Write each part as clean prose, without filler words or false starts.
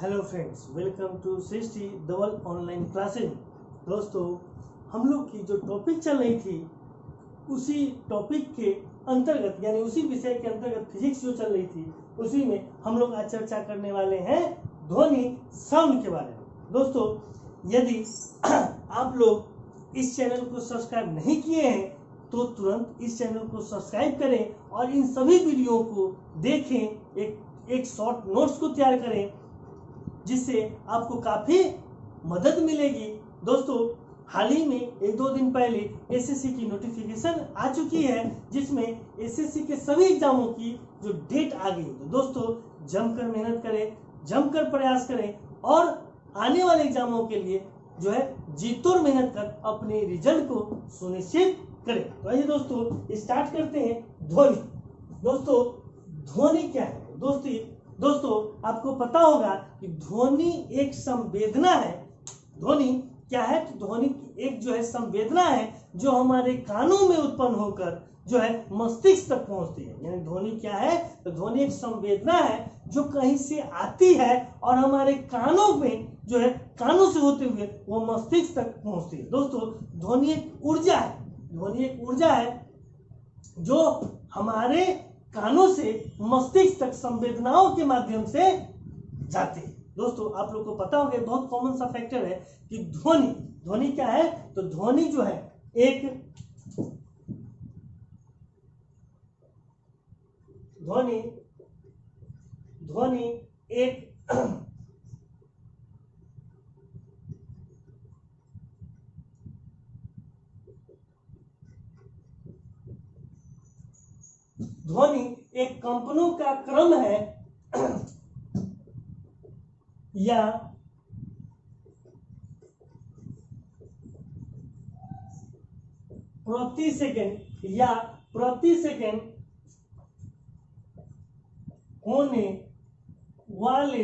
Hello friends, welcome to Srishti double online classes. दोस्तों, हम लोग की जो टॉपिक चल रही थी उसी टॉपिक के अंतर्गत यानी उसी विषय के अंतर्गत फिजिक्स जो चल रही थी उसी में हम लोग आज चर्चा करने वाले हैं ध्वनि साउंड के बारे में। दोस्तों, यदि आप लोग इस चैनल को सब्सक्राइब नहीं किए हैं तो तुरंत इस चैनल को सब्सक्राइब करें और इन सभी वीडियो को देखें, एक शॉर्ट नोट्स को तैयार करें जिससे आपको काफी मदद मिलेगी। दोस्तों, हाल ही में एक दो दिन पहले एसएससी की नोटिफिकेशन आ चुकी है जिसमें एसएससी के सभी एग्जामों की जो डेट आ गई। तो दोस्तों, जमकर मेहनत करें, जमकर प्रयास करें और आने वाले एग्जामों के लिए जो है जी तोड़ मेहनत कर अपने रिजल्ट को सुनिश्चित करें। तो आइए दोस्तों स्टार्ट करते हैं। ध्वनि। दोस्तों, ध्वनि क्या है? दोस्तों, आपको पता होगा कि ध्वनि एक संवेदना है। ध्वनि क्या है? तो ध्वनि एक जो है संवेदना है जो हमारे कानों में उत्पन्न होकर जो है मस्तिष्क तक पहुंचती है। यानी ध्वनि क्या है? तो ध्वनि एक संवेदना है जो कहीं से आती है और हमारे कानों में जो है कानों से होते हुए वो मस्तिष्क तक पहुंचती है। दोस्तों, ध्वनि एक ऊर्जा है। ध्वनि एक ऊर्जा है जो हमारे कानों से मस्तिष्क तक संवेदनाओं के माध्यम से जाती है। दोस्तों, आप लोग को पता होगा, बहुत कॉमन सा फैक्टर है कि ध्वनि क्या है? तो ध्वनि जो है एक ध्वनि एक ध्वनि एक कंपनों का क्रम है या प्रति सेकंड होने वाले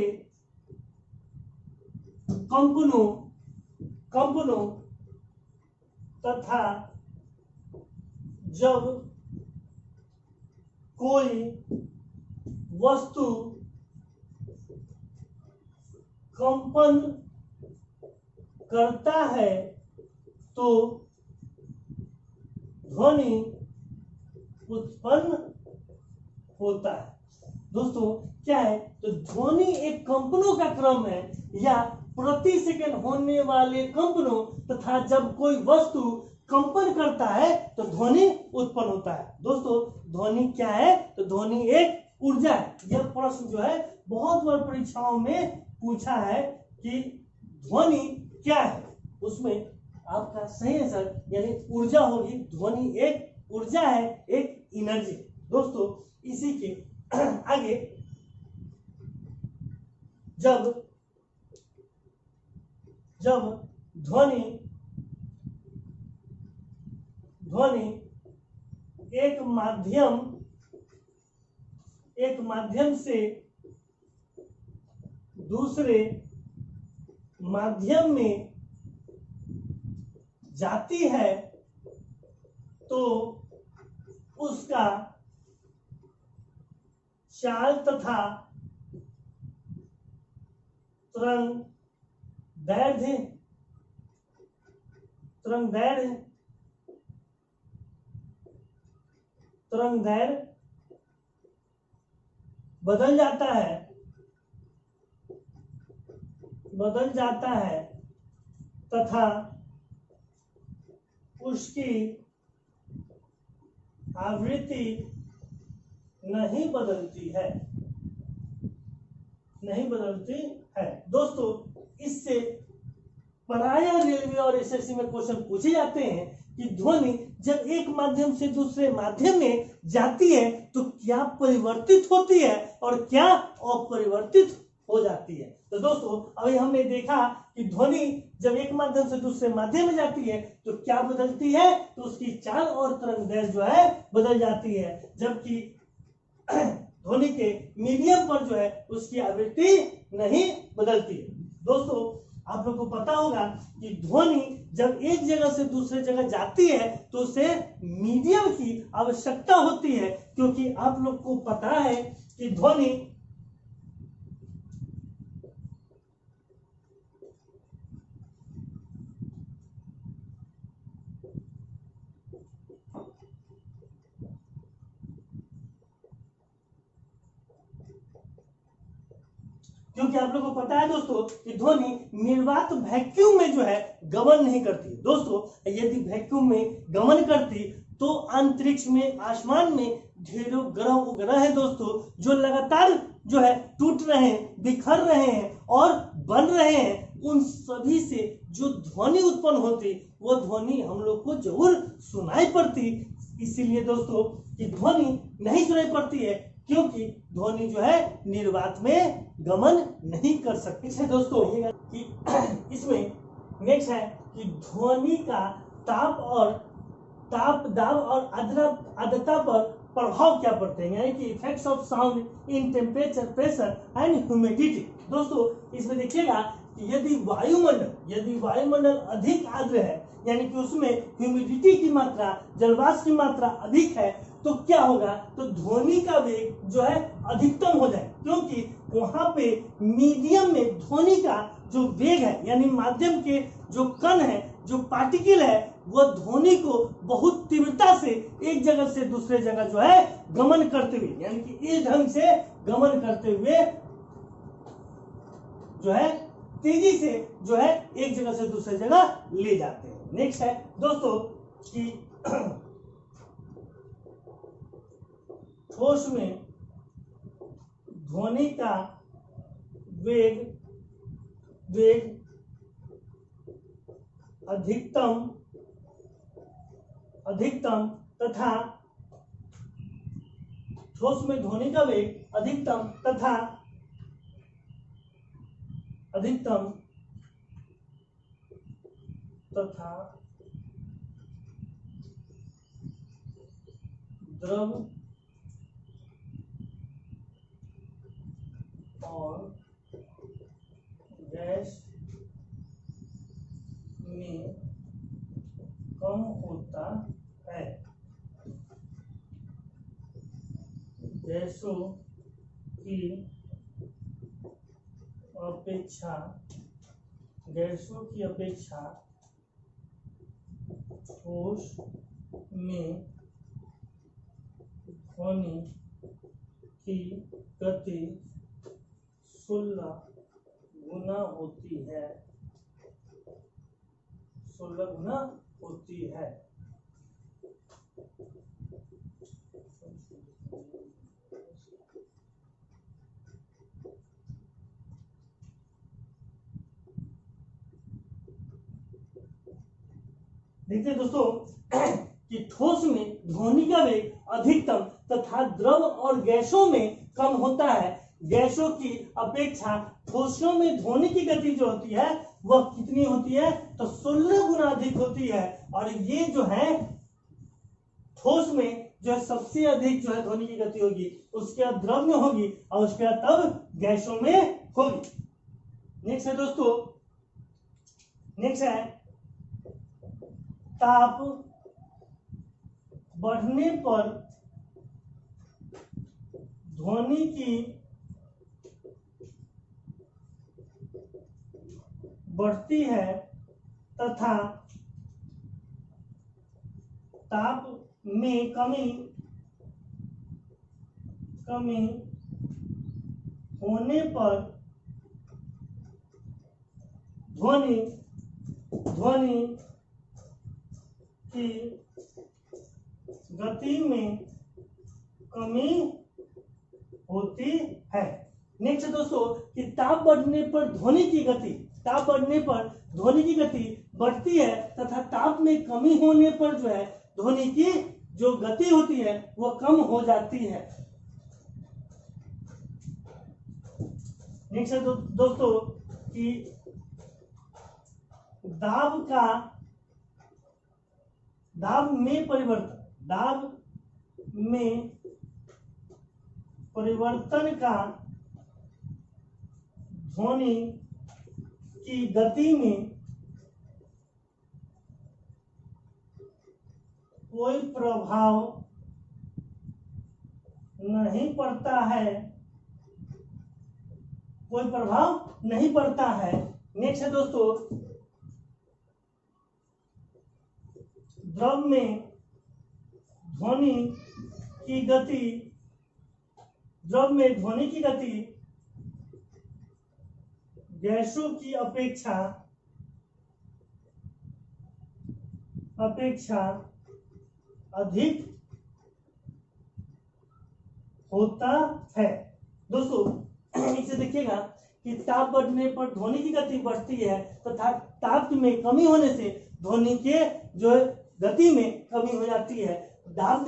कंपनों तथा जब कोई वस्तु कंपन करता है तो ध्वनि उत्पन्न होता है। दोस्तों, क्या है? तो ध्वनि एक कंपनों का क्रम है या प्रति सेकंड होने वाले कंपनों तथा जब कोई वस्तु कंपन करता है तो ध्वनि उत्पन्न होता है। दोस्तों, ध्वनि क्या है? तो ध्वनि एक ऊर्जा है। यह प्रश्न जो है बहुत बार परीक्षाओं में पूछा है कि ध्वनि क्या है। उसमें आपका सही आंसर यानी ऊर्जा होगी। ध्वनि एक ऊर्जा है, एक एनर्जी। दोस्तों, इसी के आगे जब ध्वनि एक माध्यम से दूसरे माध्यम में जाती है तो उसका चाल तथा तरंगदैर्घ्य बदल जाता है तथा उसकी आवृत्ति नहीं बदलती है। दोस्तों, इससे प्रायः रेलवे और एसएससी में क्वेश्चन पूछे जाते हैं कि ध्वनि जब एक माध्यम से दूसरे माध्यम में जाती है तो क्या परिवर्तित होती है और क्या अपरिवर्तित हो जाती है। तो दोस्तों, अभी हमने देखा कि ध्वनि जब एक माध्यम से दूसरे माध्यम में जाती है तो क्या बदलती है? तो उसकी चाल और तरंगदैर्घ्य जो है बदल जाती है, जबकि ध्वनि के मीडियम पर जो है उसकी आवृत्ति नहीं बदलती है। दोस्तों, आप लोग को पता होगा कि ध्वनि जब एक जगह से दूसरे जगह जाती है तो उसे मीडियम की आवश्यकता होती है, क्योंकि आप लोग को पता है कि ध्वनि क्योंकि आप लोगों को पता है दोस्तों कि ध्वनि निर्वात वैक्यूम में जो है गमन नहीं करती। दोस्तों यदि वैक्यूम में गमन करती तो अंतरिक्ष में, आसमान में ढेरों ग्रह उपग्रह है दोस्तों, जो लगातार जो है टूट रहे हैं, बिखर रहे हैं और बन रहे हैं। उन सभी से जो ध्वनि उत्पन्न होती वो ध्वनि हम लोग को जरूर सुनाई पड़ती। इसीलिए दोस्तों कि ध्वनि नहीं सुनाई पड़ती है क्योंकि ध्वनि जो है निर्वात में गमन नहीं कर सकती है। दोस्तों कि इसमें नेक्स्ट है कि ध्वनि का ताप, दाब और आर्द्रता पर प्रभाव क्या पड़ते हैं, यानी कि effects of sound in temperature, pressure and humidity. दोस्तों इसमें देखिएगा कि यदि वायुमंडल अधिक आर्द्र है, यानी कि उसमें ह्यूमिडिटी की मात्रा, जलवाष्प की मात्रा अधिक है, तो क्या होगा, तो ध्वनि का वेग जो है अधिकतम हो जाए, क्योंकि वहां पे मीडियम में ध्वनि का जो वेग है, यानी माध्यम के जो कण है, जो पार्टिकल है, वह ध्वनि को बहुत तीव्रता से एक जगह से दूसरे जगह जो है गमन करते हुए, यानी कि इस ढंग से गमन करते हुए जो है तेजी से जो है एक जगह से दूसरे जगह ले जाते हैं। नेक्स्ट है दोस्तों कि ठोस में ध्वनि का वेग अधिकतम तथा ठोस में ध्वनि का वेग अधिकतम तथा द्रव और गैस में कम होता है। गैसों की अपेक्षा ठोस में ध्वनि की गति 16 गुना होती है। देखिए दोस्तों कि ठोस में ध्वनि का वेग अधिकतम तथा द्रव और गैसों में कम होता है। गैसों की अपेक्षा ठोसों में ध्वनि की गति जो होती है वह कितनी होती है, तो 16 गुना अधिक होती है। और ये जो है ठोस में जो है सबसे अधिक जो है ध्वनि की गति होगी, उसके बाद द्रव में होगी और उसके बाद तब गैसों में होगी। नेक्स्ट है दोस्तों, नेक्स्ट है ताप बढ़ने पर ध्वनि की बढ़ती है तथा ताप में कमी होने पर ध्वनि की गति में कमी होती है। नेक्स्ट दोस्तों कि ताप बढ़ने पर ध्वनि की गति बढ़ती है तथा ताप में कमी होने पर जो है ध्वनि की जो गति होती है वो कम हो जाती है। नेक्स्ट दोस्तों कि दाब में परिवर्तन का ध्वनि की गति में कोई प्रभाव नहीं पड़ता है। नेक्स्ट है दोस्तों द्रव में ध्वनि की गति गैसों की अपेक्षा अधिक होता है। दोस्तों इसे देखिएगा कि ताप बढ़ने पर ध्वनि की गति बढ़ती है तथा ताप में कमी होने से ध्वनि के जो गति में कमी हो जाती है। दाब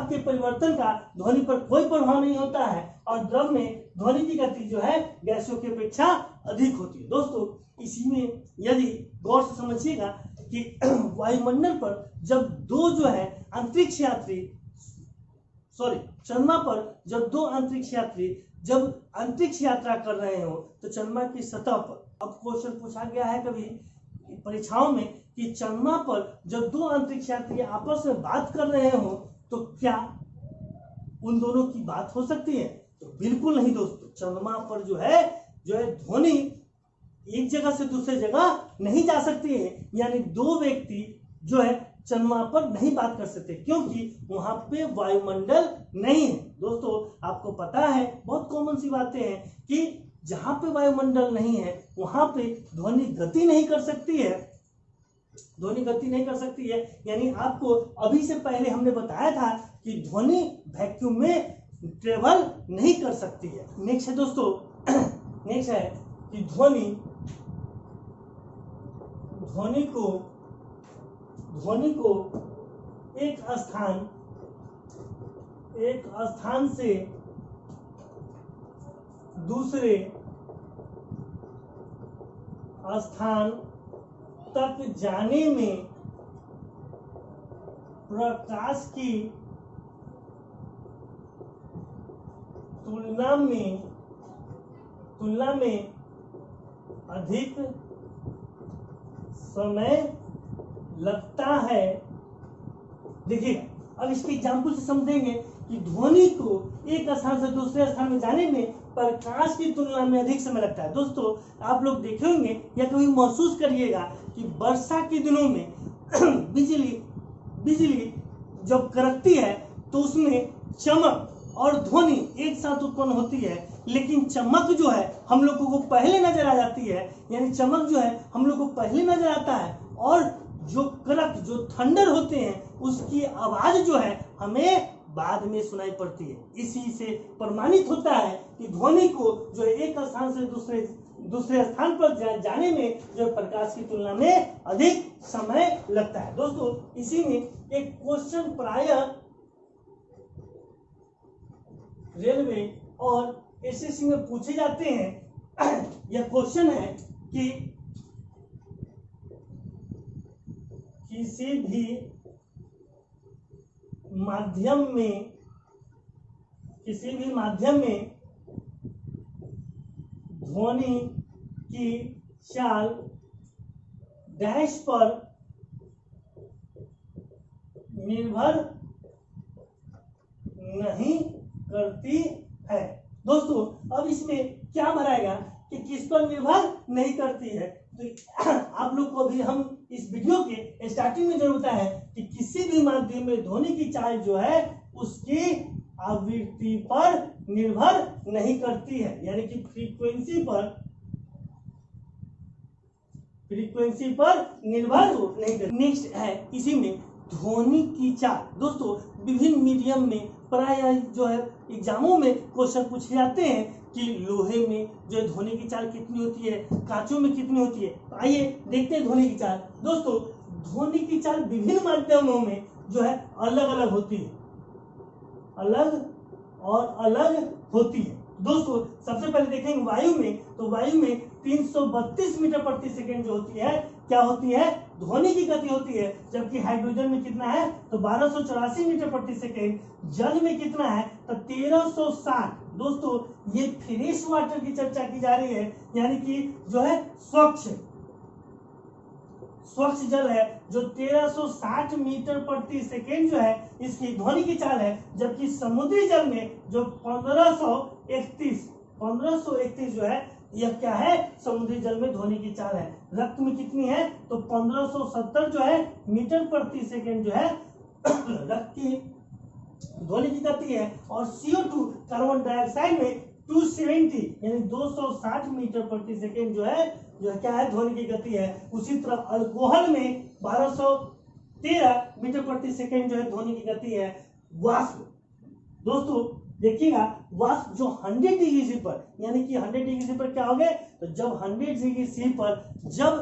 के परिवर्तन का ध्वनि पर कोई प्रभाव नहीं होता है और द्रव में ध्वनि की गति जो है गैसों की अपेक्षा अधिक होती है। दोस्तों इसी में यदि गौर से समझिएगा कि वायुमंडल पर जब दो जो है अंतरिक्ष यात्री चंद्रमा पर जब दो अंतरिक्ष यात्री जब अंतरिक्ष यात्रा कर रहे हो तो चंद्रमा की सतह पर, अब क्वेश्चन पूछा गया है कभी परीक्षाओं में कि चंद्रमा पर जब दो अंतरिक्ष यात्री आपस में बात कर रहे हो तो क्या उन दोनों की बात हो सकती है? तो बिल्कुल नहीं दोस्तों। चंद्रमा पर जो है ध्वनि एक जगह से दूसरे जगह नहीं जा सकती है, यानी दो व्यक्ति जो है चंद्रमा पर नहीं बात कर सकते क्योंकि वहां पे वायुमंडल नहीं है। दोस्तों आपको पता है, बहुत कॉमन सी बातें हैं कि जहां पे वायुमंडल नहीं है वहां पे ध्वनि गति नहीं कर सकती है। यानी आपको अभी से पहले हमने बताया था कि ध्वनि वैक्यूम में ट्रेवल नहीं कर सकती है। नेक्स्ट है दोस्तों, नेक्स्ट है कि ध्वनि को एक स्थान से दूसरे स्थान तक जाने में प्रकाश की तुलना में अधिक समय लगता है। देखिए अब इसके एग्जाम्पल से समझेंगे कि ध्वनि को एक स्थान से दूसरे स्थान में जाने में प्रकाश की तुलना में अधिक समय लगता है। दोस्तों आप लोग देखे होंगे या कभी महसूस करिएगा कि वर्षा के दिनों में बिजली जब कड़कती है तो उसमें चमक और ध्वनि एक साथ उत्पन्न होती है, लेकिन चमक जो है हम लोगों को पहले नजर आ जाती है, यानी चमक जो है हम लोग को पहले नजर आता है और जो थंडर होते हैं उसकी आवाज जो है हमें बाद में सुनाई पड़ती है। इसी से प्रमाणित होता है कि ध्वनि को जो एक स्थान से दूसरे स्थान पर जाने में जो प्रकाश की तुलना में अधिक समय लगता है। दोस्तों इसी में एक क्वेश्चन प्राय रेलवे और एसएससी में पूछे जाते हैं। यह क्वेश्चन है कि किसी भी माध्यम में ध्वनि की चाल डैश पर निर्भर नहीं करती है। दोस्तों अब इसमें क्या भराएगा कि किस पर निर्भर नहीं करती है। तो आप लोग को भी हम इस वीडियो के स्टार्टिंग में जरूर बताया है कि किसी भी माध्यम में ध्वनि की चाल जो है उसकी आवृत्ति पर निर्भर नहीं करती है, यानी कि फ्रीक्वेंसी पर निर्भर नहीं करती। नेक्स्ट है इसी में ध्वनि की चाल। दोस्तों विभिन्न मीडियम में प्राय जो है एग्जामों में क्वेश्चन पूछे जाते हैं कि लोहे में जो ध्वनि की चाल कितनी होती है, कांचों में कितनी होती है। तो आइए देखते हैं ध्वनि की चाल। दोस्तों ध्वनि की चाल विभिन्न माध्यमों में जो है अलग अलग होती है, अलग होती है। दोस्तों सबसे पहले देखेंगे वायु में, तो वायु में 332 मीटर प्रति सेकेंड जो होती है क्या होती है, ध्वनि की गति होती है। जबकि हाइड्रोजन में कितना है तो 1284 मीटर प्रति सेकेंड। जल में कितना है तो 1360। दोस्तों ये फ्रेश वाटर की चर्चा की जा रही है, यानी कि जो है स्वच्छ जल है जो 1360 मीटर प्रति सेकेंड जो है इसकी ध्वनि की चाल है। जबकि समुद्री जल में जो 1531 जो है यह क्या है, समुद्री जल में ध्वनि की चाल है। रक्त में कितनी है तो 1570 जो है मीटर प्रति सेकेंड जो है रक्त की ध्वनि की गति है। और CO2 कार्बन डाइऑक्साइड में 270 यानी 260 मीटर प्रति सेकेंड जो है क्या है ध्वनि की गति है। उसी तरह अल्कोहल में 1213 मीटर प्रति सेकेंड जो है ध्वनि की गति है। वाष्प दोस्तों देखिएगा, वाष्प जो 100 डिग्री सी पर यानी कि 100 डिग्री सी पर क्या हो गए, तो जब 100 डिग्री सी पर जब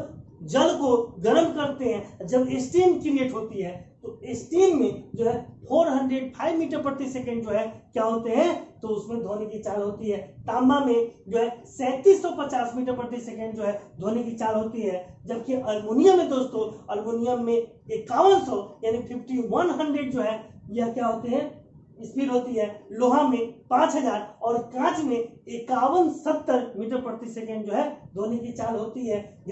जल को गर्म करते हैं, जब स्टीम क्रिएट होती है, तो स्टीम में जो है 405 मीटर प्रति सेकेंड जो है क्या होते हैं, तो उसमें ध्वनि की चाल होती है। तांबा में जो है 3750 मीटर प्रति सेकेंड जो है ध्वनि की चाल होती है। जबकि अल्मुनियम में दोस्तों, अल्मुनियम में 5100 यानी 5100 जो है यह क्या होते हैं, स्पीड होती है। लोहा में 5000 और कांच में 5170 मीटर प्रति सेकेंड जो है ध्वनि की चाल होती है।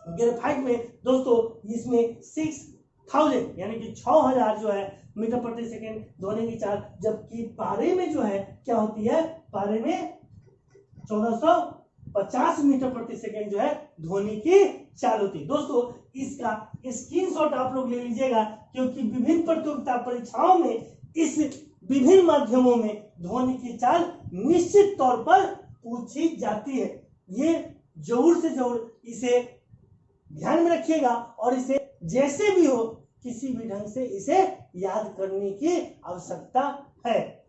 ग्रेफाइट में दोस्तों इसमें 6000 यानी कि 6000 जो है मीटर प्रति सेकेंड ध्वनि की चाल। जबकि पारे में जो है क्या होती है, पारे में 1450 मीटर प्रति सेकेंड जो है ध्वनि की चाल होती है। दोस्तों इसका स्क्रीनशॉट आप लोग ले लीजिएगा, क्योंकि विभिन्न प्रतियोगिता परीक्षाओं में इस विभिन्न माध्यमों में ध्वनि की चाल निश्चित तौर पर पूछी जाती है। ये जरूर से जरूर इसे ध्यान में रखिएगा और इसे जैसे भी हो किसी भी ढंग से इसे याद करने की आवश्यकता है।